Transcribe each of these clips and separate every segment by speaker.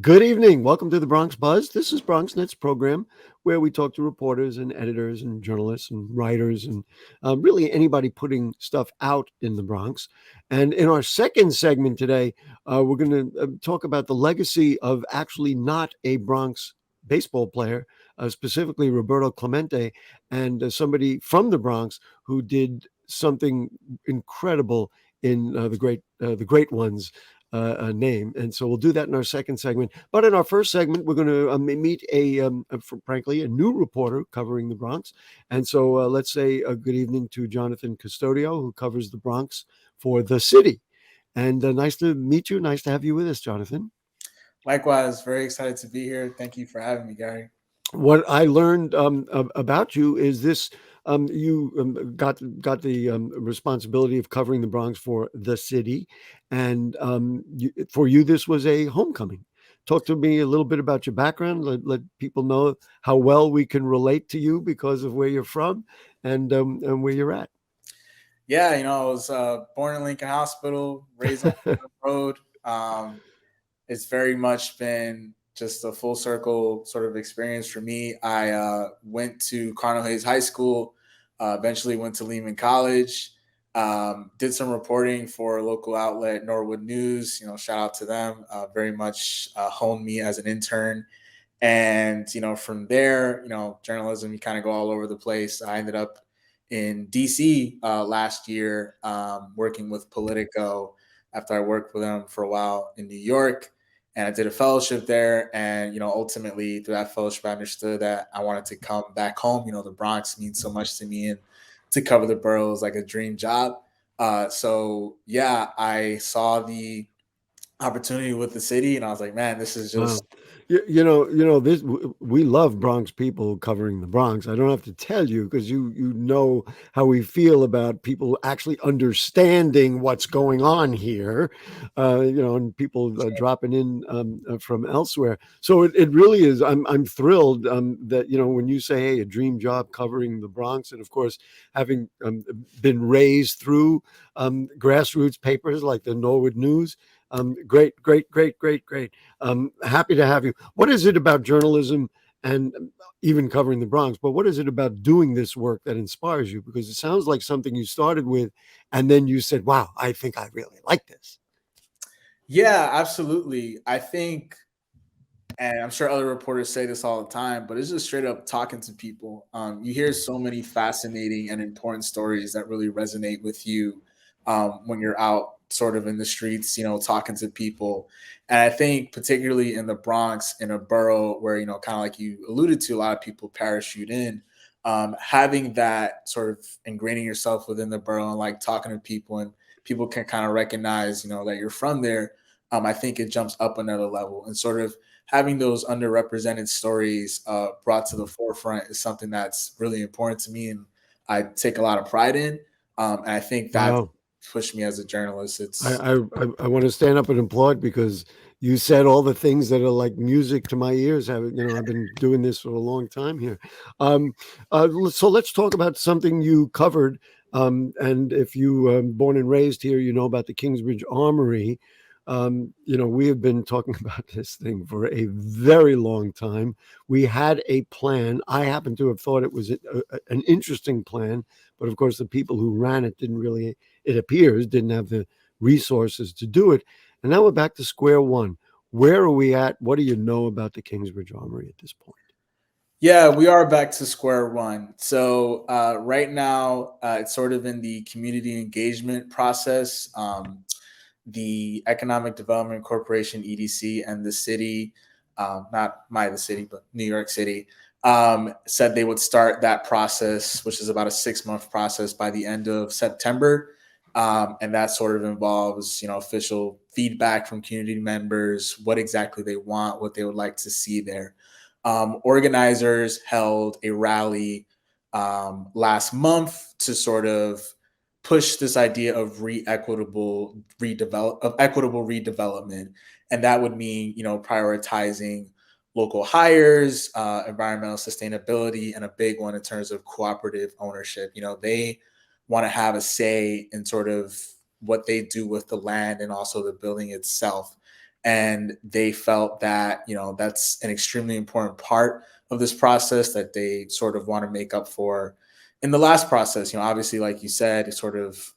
Speaker 1: Good evening. Welcome to the Bronx Buzz. This is BronxNet's program where we talk to reporters and editors and journalists and writers and really anybody putting stuff out in the Bronx. And in our second segment today, we're going to talk about the legacy of actually not a Bronx baseball player, specifically Roberto Clemente, and somebody from the Bronx who did something incredible in the great ones name. And so we'll do that in our second segment. But in our first segment, we're going to meet frankly, a new reporter covering the Bronx. And so let's say a good evening to Jonathan Custodio, who covers the Bronx for The City. And nice to meet you. Nice to have you with us, Jonathan.
Speaker 2: Likewise, very excited to be here. Thank you for having me, Gary.
Speaker 1: What I learned about you is this: you got the responsibility of covering the Bronx for The City, and for you, this was a homecoming. Talk to me a little bit about your background. Let people know how well we can relate to you because of where you're from and where you're at.
Speaker 2: Yeah, I was born in Lincoln Hospital, raised on the road. It's very much been just a full circle sort of experience for me. I went to Cardinal Hayes High School, eventually went to Lehman College, did some reporting for a local outlet, Norwood News. Shout out to them. Very much honed me as an intern. And, from there, journalism, you kind of go all over the place. I ended up in DC last year working with Politico after I worked with them for a while in New York. And I did a fellowship there. And, ultimately through that fellowship, I understood that I wanted to come back home. The Bronx means so much to me, and to cover the borough is like a dream job. So, yeah, I saw the opportunity with the city and I was like, man, this is just.
Speaker 1: Wow. This we love Bronx people covering the Bronx. I don't have to tell you because you know how we feel about people actually understanding what's going on here, and people dropping in from elsewhere. So it really is. I'm thrilled that when you say, hey, a dream job covering the Bronx, and of course having been raised through grassroots papers like the Norwood News. Great, great, great, great, great. Happy to have you. What is it about journalism and even covering the Bronx, but what is it about doing this work that inspires you? Because it sounds like something you started with and then you said, wow, I think I really like this.
Speaker 2: Yeah, absolutely. I think, and I'm sure other reporters say this all the time, but it's just straight up talking to people. You hear so many fascinating and important stories that really resonate with you when you're out sort of in the streets, talking to people. And I think particularly in the Bronx, in a borough where, kind of like you alluded to, a lot of people parachute in, having that sort of ingraining yourself within the borough and like talking to people, and people can kind of recognize, that you're from there. I think it jumps up another level, and sort of having those underrepresented stories brought to the forefront is something that's really important to me, and I take a lot of pride in. And I think that
Speaker 1: Wow.
Speaker 2: pushed me as a journalist.
Speaker 1: I want to stand up and applaud because you said all the things that are like music to my ears. I've been doing this for a long time here. So let's talk about something you covered. And if you born and raised here, you know about the Kingsbridge Armory. We have been talking about this thing for a very long time. We had a plan. I happen to have thought it was an interesting plan, but of course, the people who ran it didn't really, it appears, didn't have the resources to do it. And now we're back to square one. Where are we at? What do you know about the Kingsbridge Armory at this point?
Speaker 2: Yeah, we are back to square one. So right now, it's sort of in the community engagement process. The Economic Development Corporation (EDC) and the city, the city, but New York City, said they would start that process, which is about a 6-month process, by the end of September. And that sort of involves, official feedback from community members, what exactly they want, what they would like to see there. Organizers held a rally last month to sort of push this idea of equitable redevelopment, and that would mean prioritizing local hires, environmental sustainability, and a big one in terms of cooperative ownership. They want to have a say in sort of what they do with the land and also the building itself. and they felt that, that's an extremely important part of this process that they sort of want to make up for in the last process. Obviously, like you said, it sort of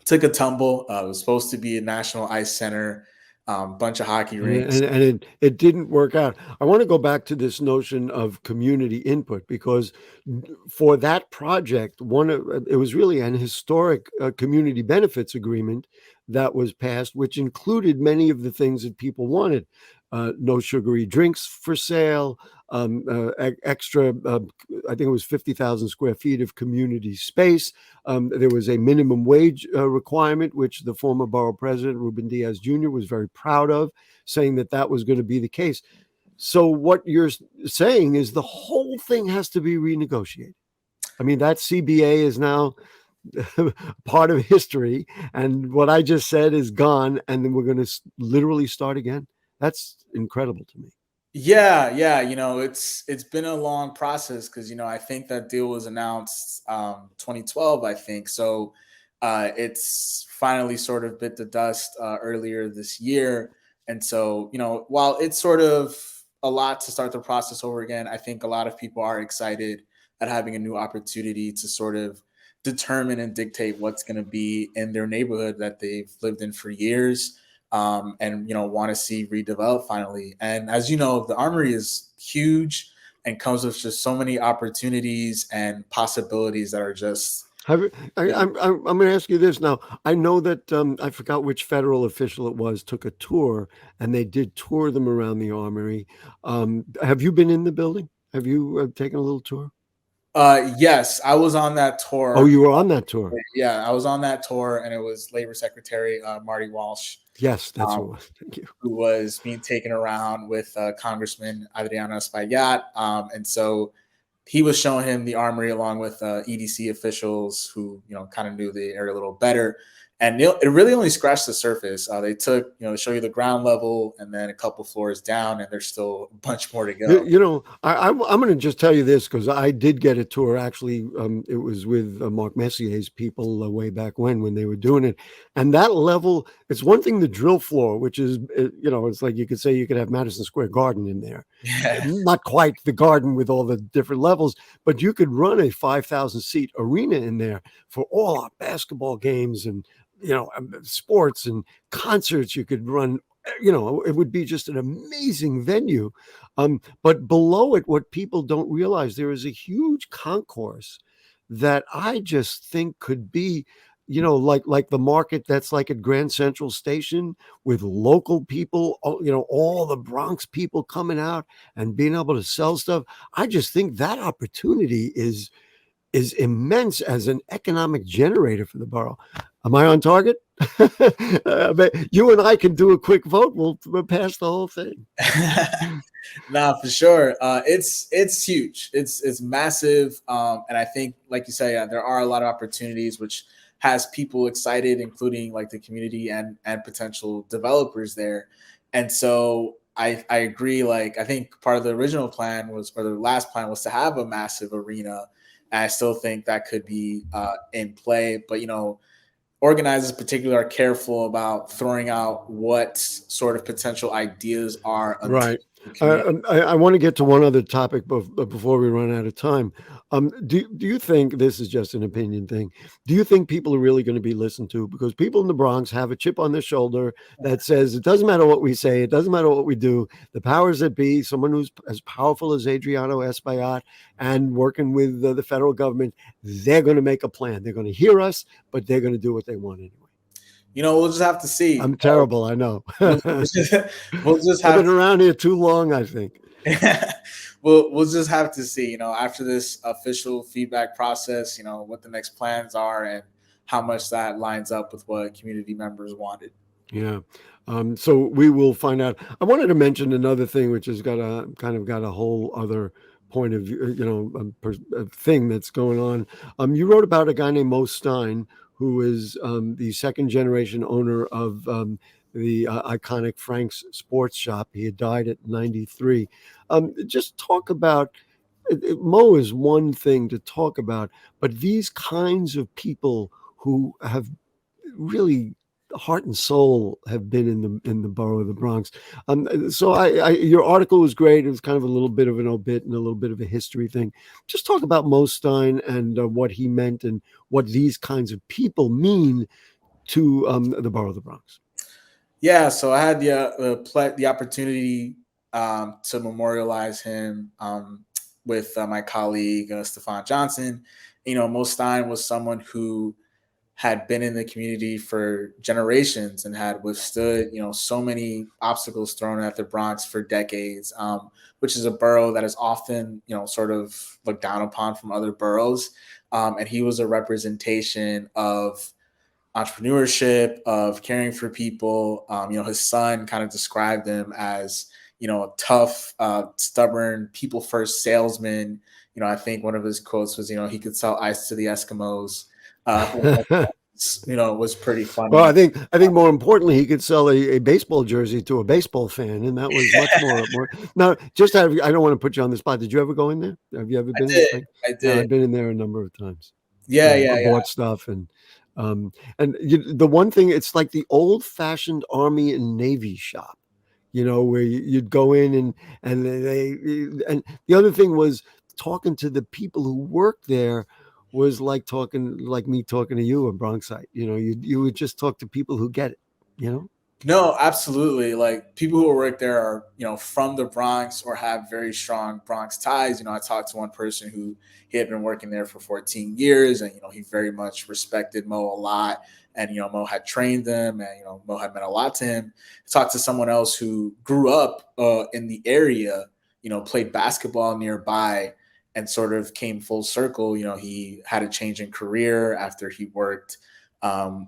Speaker 2: took a tumble. It was supposed to be a national ice center, bunch of hockey
Speaker 1: And
Speaker 2: rinks.
Speaker 1: it didn't work out. I want to go back to this notion of community input, because for that project, it was really an historic community benefits agreement that was passed, which included many of the things that people wanted. No sugary drinks for sale, extra, I think it was 50,000 square feet of community space. There was a minimum wage requirement, which the former borough president, Ruben Diaz Jr., was very proud of, saying that that was going to be the case. So what you're saying is the whole thing has to be renegotiated. I mean, that CBA is now part of history, and what I just said is gone, and then we're going to literally start again. That's incredible to me.
Speaker 2: Yeah. It's been a long process because I think that deal was announced 2012, I think. So it's finally sort of bit the dust earlier this year. And so, while it's sort of a lot to start the process over again, I think a lot of people are excited at having a new opportunity to sort of determine and dictate what's going to be in their neighborhood that they've lived in for years, and want to see redeveloped finally. And as you know, the Armory is huge and comes with just so many opportunities and possibilities that are just.
Speaker 1: I'm going to ask you this now. I know that I forgot which federal official it was took a tour, and they did tour them around the Armory. Have you been in the building? Have you taken a little tour?
Speaker 2: Yes, I was on that
Speaker 1: Oh,
Speaker 2: tour.
Speaker 1: you were on that tour.
Speaker 2: Yeah, I was on that tour, and it was Labor Secretary Marty Walsh,
Speaker 1: Yes, that's
Speaker 2: um,
Speaker 1: what it was. Thank you.
Speaker 2: who was being taken around with Congressman Adriano Espaillat. And so he was showing him the Armory along with EDC officials who, kind of knew the area a little better. And it really only scratched the surface. They took, show you the ground level and then a couple floors down, and there's still a bunch more to go.
Speaker 1: I'm going to just tell you this, because I did get a tour. Actually, it was with Mark Messier's people way back when they were doing it. And that level, it's one thing, the drill floor, which is, it's like you could say you could have Madison Square Garden in there.
Speaker 2: Yeah.
Speaker 1: Not quite the garden with all the different levels, but you could run a 5,000 seat arena in there for all our basketball games and, sports and concerts. You could run, it would be just an amazing venue. But below it, what people don't realize, there is a huge concourse that I just think could be, like the market that's like at Grand Central Station, with local people, all the Bronx people coming out and being able to sell stuff. I just think that opportunity is immense as an economic generator for the borough. Am I on target? But you and I can do a quick vote. We'll pass the whole thing.
Speaker 2: Nah, for sure. It's huge. It's massive. And I think, like you say, there are a lot of opportunities, which has people excited, including like the community and potential developers there. And so I agree. Like, I think part of the original plan was, or the last plan was, to have a massive arena. And I still think that could be in play. But organizers in particular are careful about throwing out what sort of potential ideas are
Speaker 1: Right.
Speaker 2: community.
Speaker 1: I want to get to one other topic before we run out of time. Do you think, this is just an opinion thing, do you think people are really going to be listened to? Because people in the Bronx have a chip on their shoulder that says it doesn't matter what we say, it doesn't matter what we do. The powers that be, someone who's as powerful as Adriano Espaillat and working with the federal government, they're going to make a plan. They're going to hear us, but they're going to do what they want anyway.
Speaker 2: We'll just have to see.
Speaker 1: I'm terrible, I know.
Speaker 2: We'll just
Speaker 1: I've
Speaker 2: have
Speaker 1: been around here too long, I think.
Speaker 2: we'll just have to see, after this official feedback process, what the next plans are and how much that lines up with what community members wanted.
Speaker 1: Yeah. So we will find out. I wanted to mention another thing, which has got a whole other point of view, a thing that's going on. You wrote about a guy named Moe Stien, who is the second generation owner of the iconic Frank's Sports Shop. He had died at 93. Just talk about, Mo is one thing to talk about, but these kinds of people who have really heart and soul have been in the borough of the Bronx. So your article was great. It was kind of a little bit of an obit and a little bit of a history thing. Just talk about Moe Stien and what he meant and what these kinds of people mean to the borough of the Bronx.
Speaker 2: Yeah, so I had the opportunity to memorialize him with my colleague Stefan Johnson. Moe Stien was someone who had been in the community for generations and had withstood, so many obstacles thrown at the Bronx for decades, which is a borough that is often, sort of looked down upon from other boroughs. And he was a representation of entrepreneurship, of caring for people. His son kind of described him as, a tough, stubborn, people first salesman. I think one of his quotes was, he could sell ice to the Eskimos. Was pretty
Speaker 1: Well,
Speaker 2: funny.
Speaker 1: I think more importantly, he could sell a baseball jersey to a baseball fan, and that was much more. Now, just I don't want to put you on the spot. Did you ever go in there? Have you ever
Speaker 2: I
Speaker 1: been in?
Speaker 2: did. I
Speaker 1: Yeah,
Speaker 2: did.
Speaker 1: I've been in there a number of times.
Speaker 2: Yeah, yeah, yeah.
Speaker 1: Bought stuff the one thing, it's like the old fashioned Army and Navy shop, where you'd go in and and the other thing was talking to the people who worked there was like me talking to you, a Bronxite. You would just talk to people who get it.
Speaker 2: No, absolutely. Like people who work there are, from the Bronx or have very strong Bronx ties. I talked to one person who he had been working there for 14 years and, he very much respected Mo a lot. And, Mo had trained them and, Mo had meant a lot to him. I talked to someone else who grew up in the area, played basketball nearby and sort of came full circle. He had a change in career after he worked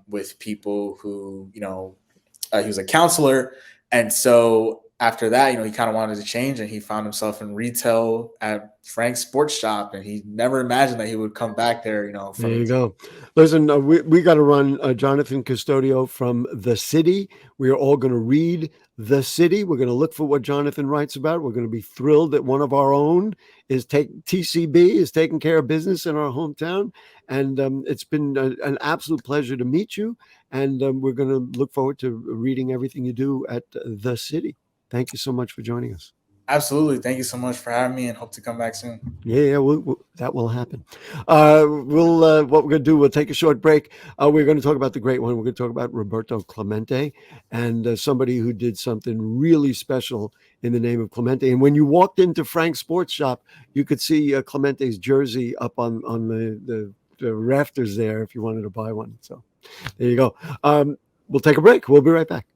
Speaker 2: with people who, he was a counselor. And so after that, he kind of wanted to change and he found himself in retail at Frank's Sports Shop. And he never imagined that he would come back there,
Speaker 1: There
Speaker 2: from
Speaker 1: you
Speaker 2: his.
Speaker 1: go. Listen, we got to run Jonathan Custodio from The City. We are all going to read The City. We're going to look for what Jonathan writes about. We're going to be thrilled that one of our own TCB is taking care of business in our hometown. And it's been an absolute pleasure to meet you. And we're going to look forward to reading everything you do at The City. Thank you so much for joining us.
Speaker 2: Absolutely. Thank you so much for having me and hope to come back soon.
Speaker 1: Yeah, that will happen. What we're going to do, we'll take a short break. We're going to talk about the great one. We're going to talk about Roberto Clemente and somebody who did something really special in the name of Clemente. And when you walked into Frank's Sports Shop, you could see Clemente's jersey up on the rafters there if you wanted to buy one. So there you go. We'll take a break. We'll be right back.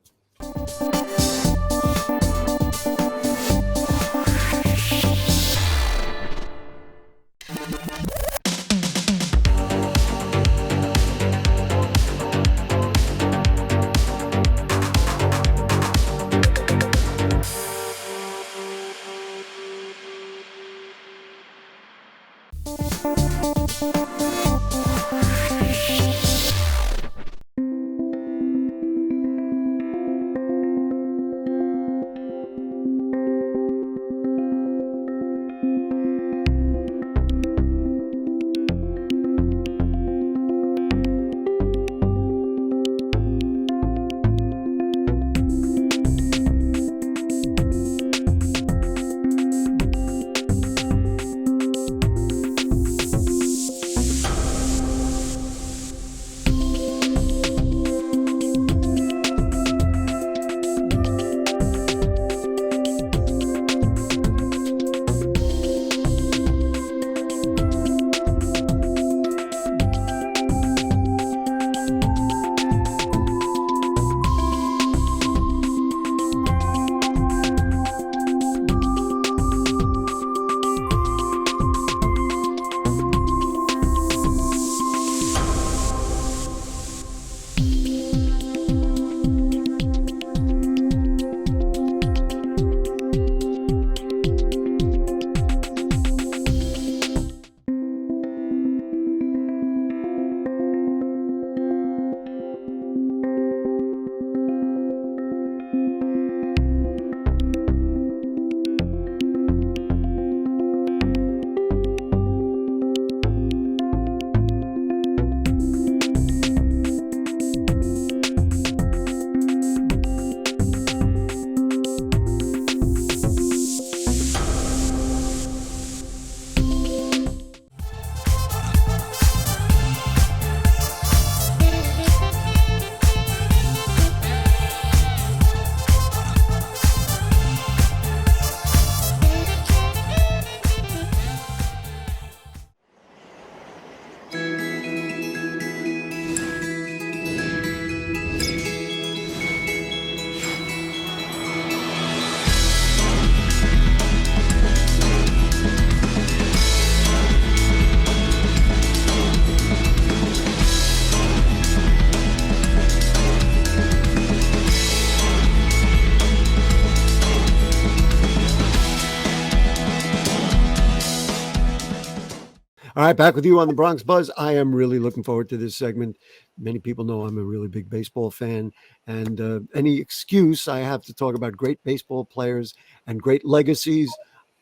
Speaker 1: All right, back with you on the Bronx Buzz. I am really looking forward to this segment. Many people know I'm a really big baseball fan, and any excuse I have to talk about great baseball players and great legacies,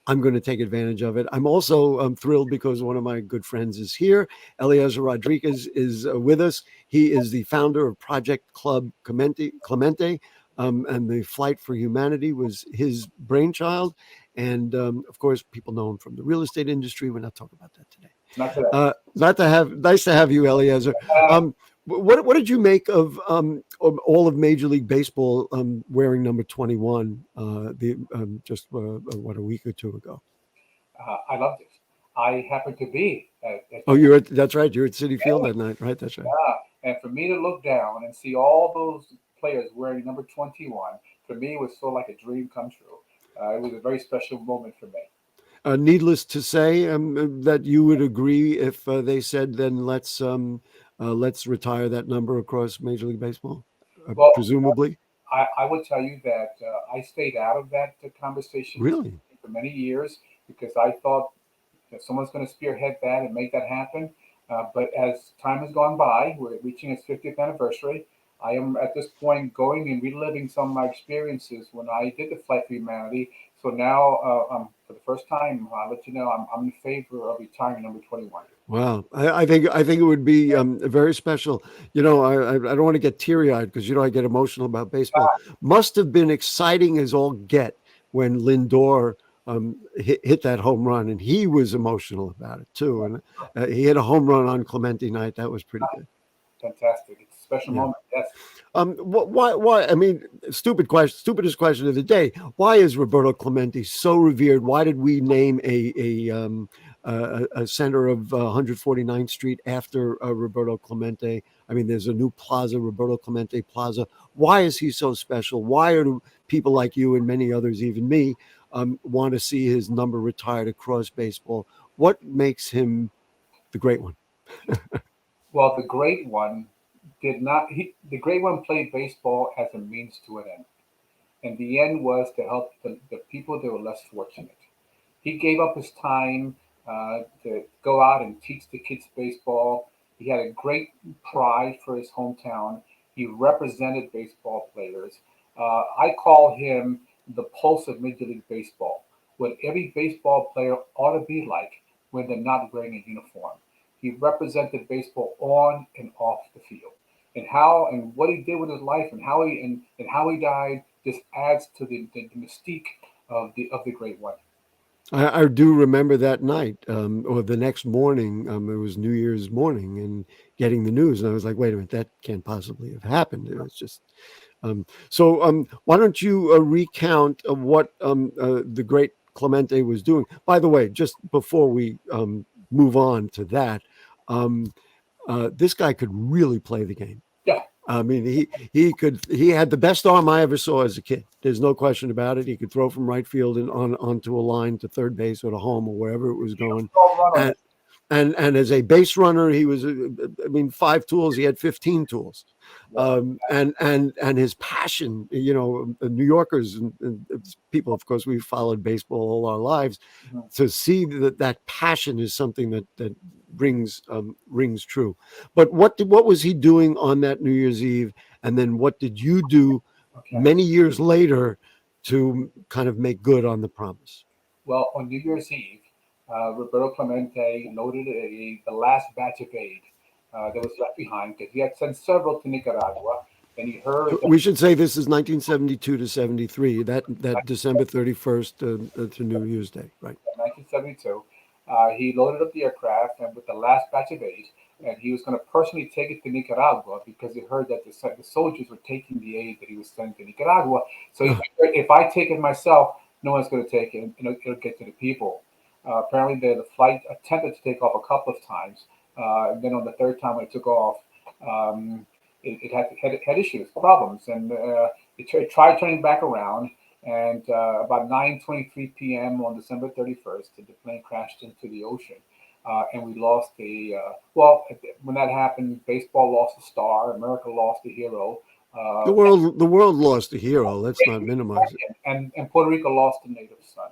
Speaker 1: I'm going to take advantage of it. I'm also thrilled because one of my good friends is here. Eliezer Rodriguez is with us. He is the founder of Project Club Clemente, and the Flight for Humanity was his brainchild. And of course, people know him from the real estate industry. We're not talking about that today.
Speaker 2: Not today.
Speaker 1: Nice to have you, Eliezer.
Speaker 2: Uh,
Speaker 1: What did you make of all of Major League Baseball wearing number 21? The just what, a week or two ago.
Speaker 3: I loved it. I happened to be at
Speaker 1: Oh,
Speaker 3: that
Speaker 1: that's right. You're at City Field that night, right? That's right.
Speaker 3: and for me to look down and see all those players wearing number 21, for me, it was sort of like a dream come true. It was a very special moment for me.
Speaker 1: Needless to say, that you would agree if they said, "Then let's retire that number across Major League Baseball,"
Speaker 3: Well,
Speaker 1: presumably.
Speaker 3: I would tell you that I stayed out of that conversation
Speaker 1: Really?
Speaker 3: for many years because I thought that someone's going to spearhead that and make that happen. But as time has gone by, we're reaching its 50th anniversary. I am at this point going and reliving some of my experiences when I did the Flight for Humanity. So now, for the first time, I'll let you know I'm in favor of retiring number 21.
Speaker 1: Wow, I think it would be very special. I don't want to get teary eyed because I get emotional about baseball. Must have been exciting as all get when Lindor hit that home run, and he was emotional about it too. And he hit a home run on Clemente night. That was pretty good.
Speaker 3: Fantastic. It's a special
Speaker 1: Yeah.
Speaker 3: moment. Yes.
Speaker 1: Why? I mean, stupidest question of the day. Why is Roberto Clemente so revered? Why did we name a center of 149th Street after Roberto Clemente? I mean, there's a new plaza, Roberto Clemente Plaza. Why is he so special? Why do people like you and many others, even me, want to see his number retired across baseball? What makes him the great one?
Speaker 3: Well, the great one did not. The great one played baseball as a means to an end, and the end was to help the people that were less fortunate. He gave up his time to go out and teach the kids baseball. He had a great pride for his hometown. He represented baseball players. I call him the pulse of Major League Baseball, what every baseball player ought to be like when they're not wearing a uniform. He represented baseball on and off the field, and how and what he did with his life, and how he died just adds to the mystique of the great one.
Speaker 1: I do remember that night, or the next morning. It was New Year's morning, and getting the news, and I was like, "Wait a minute, that can't possibly have happened." It was just so. Why don't you recount what the great Clemente was doing? By the way, just before we move on to that, um, this guy could really play the game.
Speaker 3: Yeah.
Speaker 1: I mean, he had the best arm I ever saw as a kid. There's no question about it. He could throw from right field and onto a line to third base or to home or wherever it was going. And and as a base runner, he was, I mean, 5 tools. He had 15 tools. And his passion, New Yorkers and people, of course, we've followed baseball all our lives.
Speaker 3: Mhm.
Speaker 1: To see that passion is something that rings true. But what was he doing on that New Year's Eve? And then what did you do
Speaker 3: Okay.
Speaker 1: many years later to kind of make good on the promise?
Speaker 3: Well, on New Year's Eve, Roberto Clemente loaded the last batch of aid that was left behind because he had sent several to Nicaragua, and he heard that
Speaker 1: We should say this is 1972 to 73. That December 31st to New Year's Day, right?
Speaker 3: in 1972, he loaded up the aircraft and with the last batch of aid, and he was going to personally take it to Nicaragua because he heard that the soldiers were taking the aid that he was sending to Nicaragua. So he
Speaker 1: Uh,
Speaker 3: figured, if I take it myself, no one's going to take it, and it'll get to the people. Apparently, the flight attempted to take off a couple of times, and then on the third time when it took off, um, it had issues, problems, and it tried turning back around. And about 9:23 p.m. on December 31st, the plane crashed into the ocean, and we lost when that happened, baseball lost a star, America lost a hero, uh,
Speaker 1: the world lost a hero. Let's not minimize it.
Speaker 3: and Puerto Rico lost a native son.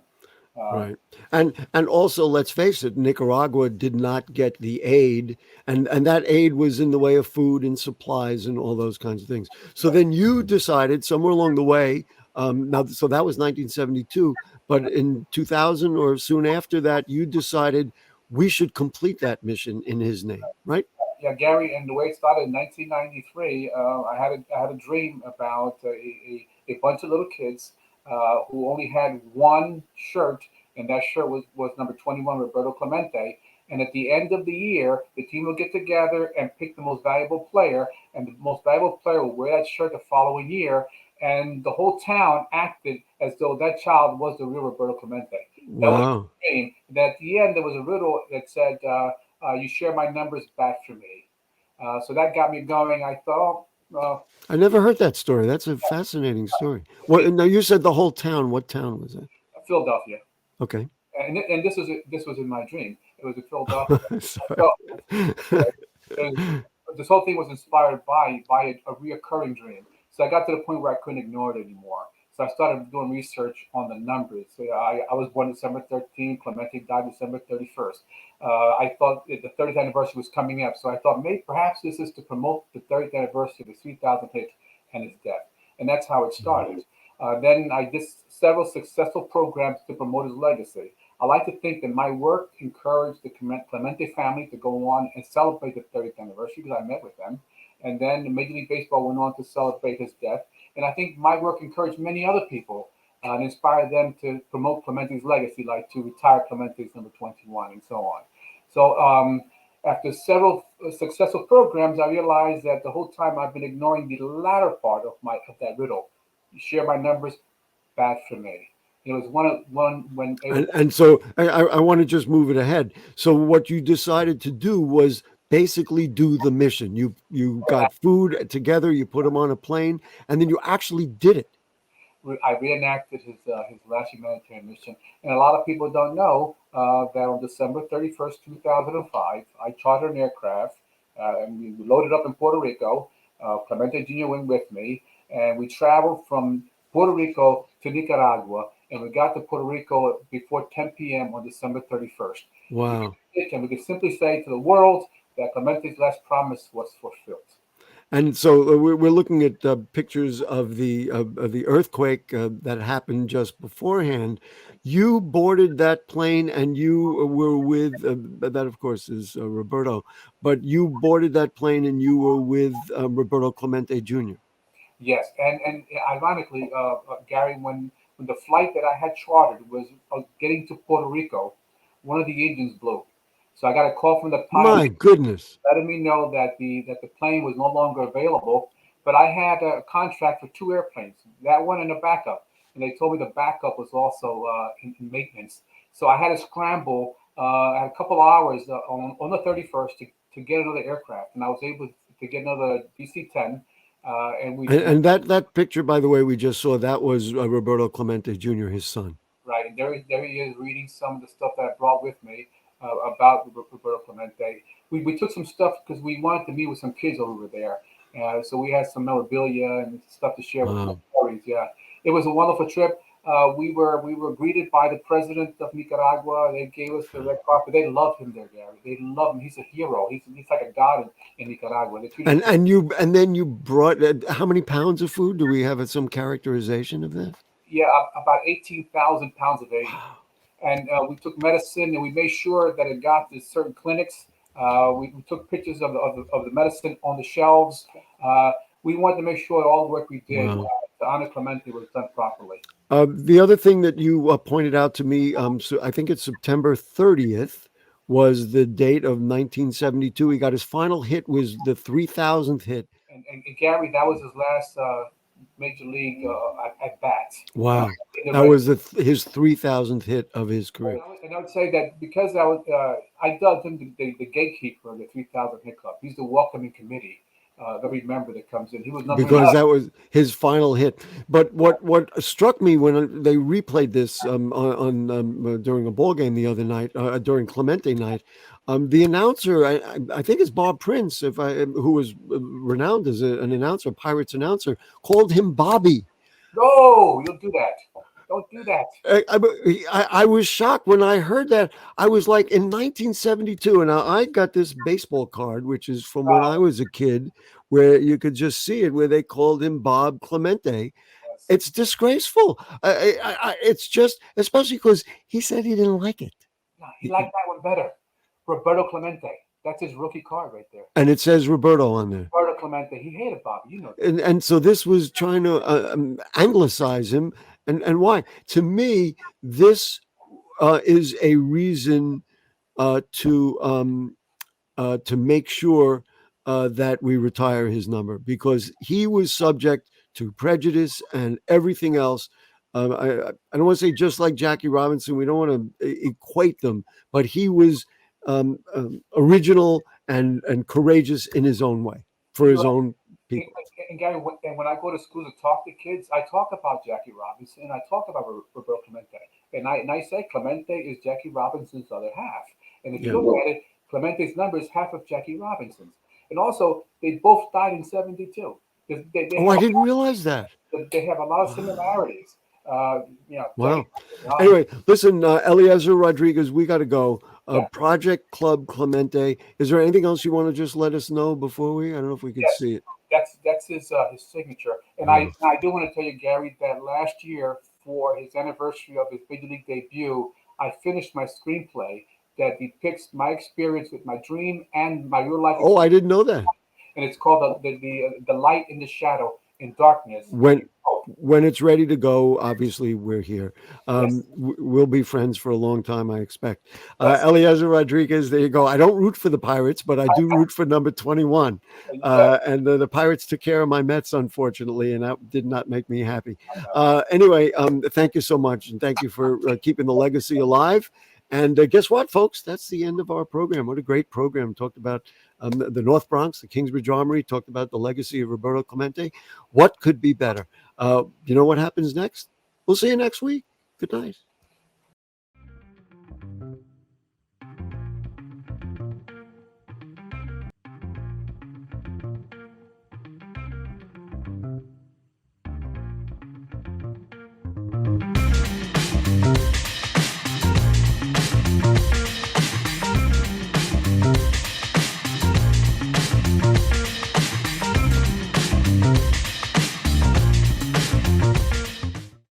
Speaker 1: Right. And also, let's face it, Nicaragua did not get the aid, and that aid was in the way of food and supplies and all those kinds of things. So then you decided somewhere along the way, now, so that was 1972, but in 2000 or soon after that, you decided we should complete that mission in his name, right?
Speaker 3: Yeah, Gary, and the way it started in 1993, I had a dream about a bunch of little kids who only had one shirt, and that shirt was number 21, Roberto Clemente. And at the end of the year, the team will get together and pick the most valuable player, and the most valuable player will wear that shirt the following year. And the whole town acted as though that child was the real Roberto Clemente. That was
Speaker 1: Wow.
Speaker 3: the dream. And at the end, there was a riddle that said, "You share my numbers back for me." So that got me going. I thought,
Speaker 1: I never heard that story. That's a fascinating story. Well, now you said the whole town. What town was that?
Speaker 3: Philadelphia,
Speaker 1: Okay.
Speaker 3: and this was in my dream. It was in Philadelphia.
Speaker 1: Sorry.
Speaker 3: So it this whole thing was inspired by a reoccurring dream. So I got to the point where I couldn't ignore it anymore. So I started doing research on the numbers. So I was born December 13th. Clemente died December 31st. I thought the 30th anniversary was coming up. So I thought maybe perhaps this is to promote the 30th anniversary of his 3,000 hit and his death. And that's how it started. Then I did several successful programs to promote his legacy. I like to think that my work encouraged the Clemente family to go on and celebrate the 30th anniversary because I met with them. And then Major League Baseball went on to celebrate his death. And I think my work encouraged many other people and inspired them to promote Clemente's legacy, like to retire Clemente's number 21 and so on. So after several successful programs, I realized that the whole time I've been ignoring the latter part of that riddle. Share my numbers, bad for me. It was one when
Speaker 1: And so I want to just move it ahead. So what you decided to do was basically do the mission. You got food together, you put them on a plane, and then you actually did it.
Speaker 3: I reenacted his last humanitarian mission. And a lot of people don't know that on December 31st, 2005, I chartered an aircraft and we loaded up in Puerto Rico. Clemente Jr. went with me, and we traveled from Puerto Rico to Nicaragua, and we got to Puerto Rico before 10 p.m. on December 31st.
Speaker 1: Wow.
Speaker 3: And we could simply say to the world that Clemente's last promise was fulfilled.
Speaker 1: And so we're looking at pictures of the earthquake that happened just beforehand. You boarded that plane, and you were with that, of course, is Roberto. But you boarded that plane, and you were with Roberto Clemente Jr.
Speaker 3: Yes, and ironically, Gary, when the flight that I had chartered was getting to Puerto Rico, one of the engines blew. So I got a call from the pilot
Speaker 1: My goodness!
Speaker 3: letting me know that the plane was no longer available. But I had a contract for two airplanes, that one and a backup, and they told me the backup was also in maintenance. So I had to scramble. I had a couple of hours on the 31st to get another aircraft, and I was able to get another DC-10. And we
Speaker 1: And that picture, by the way, we just saw, that was Roberto Clemente Jr., his son.
Speaker 3: Right, and there he is reading some of the stuff that I brought with me about Roberto Clemente. We took some stuff because we wanted to meet with some kids over there. So we had some memorabilia and stuff to share with
Speaker 1: Wow.
Speaker 3: stories. Yeah, it was a wonderful trip. We were greeted by the president of Nicaragua. They gave us the red carpet. They love him there, Gary. They love him. He's a hero. He's like a god in Nicaragua. They treat him.
Speaker 1: And then you brought how many pounds of food? Do we have some characterization of that?
Speaker 3: Yeah, about 18,000 pounds of aid. And we took medicine and we made sure that it got to certain clinics. We took pictures of the medicine on the shelves. We wanted to make sure all the work we did
Speaker 1: Wow.
Speaker 3: to honor Clemente was done properly.
Speaker 1: The other thing that you pointed out to me, so I think it's September 30th, was the date of 1972. He got his final hit, was the 3,000th hit.
Speaker 3: And Gary, that was his last major league at bat.
Speaker 1: Wow.
Speaker 3: In the
Speaker 1: That
Speaker 3: red-
Speaker 1: was his 3,000th hit of his career.
Speaker 3: And I would say that because I dubbed him the gatekeeper of the 3,000 hit club. He's the welcoming committee. Every member that comes in, he was number
Speaker 1: Because
Speaker 3: 9.
Speaker 1: that was his final hit. But what struck me when they replayed this during a ball game the other night, during Clemente night, the announcer, I think it's Bob Prince, who was renowned as an announcer, Pirates announcer, called him Bobby.
Speaker 3: No, you'll do that. Don't do that.
Speaker 1: I was shocked when I heard that. I was like, in 1972, and I got this baseball card, which is from when I was a kid, where you could just see it, where they called him Bob Clemente.
Speaker 3: Yes.
Speaker 1: It's disgraceful. It's just, especially because he said he didn't like it.
Speaker 3: No, he liked that one better. Roberto Clemente. That's his rookie card right there.
Speaker 1: And it says Roberto on there.
Speaker 3: Roberto Clemente. He hated Bobby. You know that.
Speaker 1: And so this was trying to anglicize him. And why? To me, this is a reason to make sure that we retire his number, because he was subject to prejudice and everything else. I don't want to say just like Jackie Robinson. We don't want to equate them, but he was original and courageous in his own way for his own people.
Speaker 3: And Gary, when I go to school to talk to kids, I talk about Jackie Robinson and I talk about Roberto Clemente. And I say Clemente is Jackie Robinson's other half. And if you look at it, Clemente's number is half of Jackie Robinson's. And also, they both died in 72. I
Speaker 1: didn't realize that.
Speaker 3: They have a lot of similarities.
Speaker 1: Wow. Anyway, listen, Eliezer Rodriguez, we got to go. Project Club Clemente. Is there anything else you want to just let us know before we? I don't know if we could see it.
Speaker 3: That's his signature. And I do want to tell you, Gary, that last year for his anniversary of his big league debut, I finished my screenplay that depicts my experience with my dream and my real life.
Speaker 1: Oh, I didn't know that.
Speaker 3: And it's called the Light in the Shadow in Darkness.
Speaker 1: When it's ready to go, obviously we're here. We'll be friends for a long time, I expect. Eliezer Rodriguez, there you go. I don't root for the Pirates, but I do root for number 21. And the Pirates took care of my Mets, unfortunately, and that did not make me happy. Anyway, thank you so much, and thank you for keeping the legacy alive. And guess what, folks? That's the end of our program. What a great program. Talked about the North Bronx, the Kingsbridge Armory, talked about the legacy of Roberto Clemente. What could be better? You know what happens next? We'll see you next week. Good night.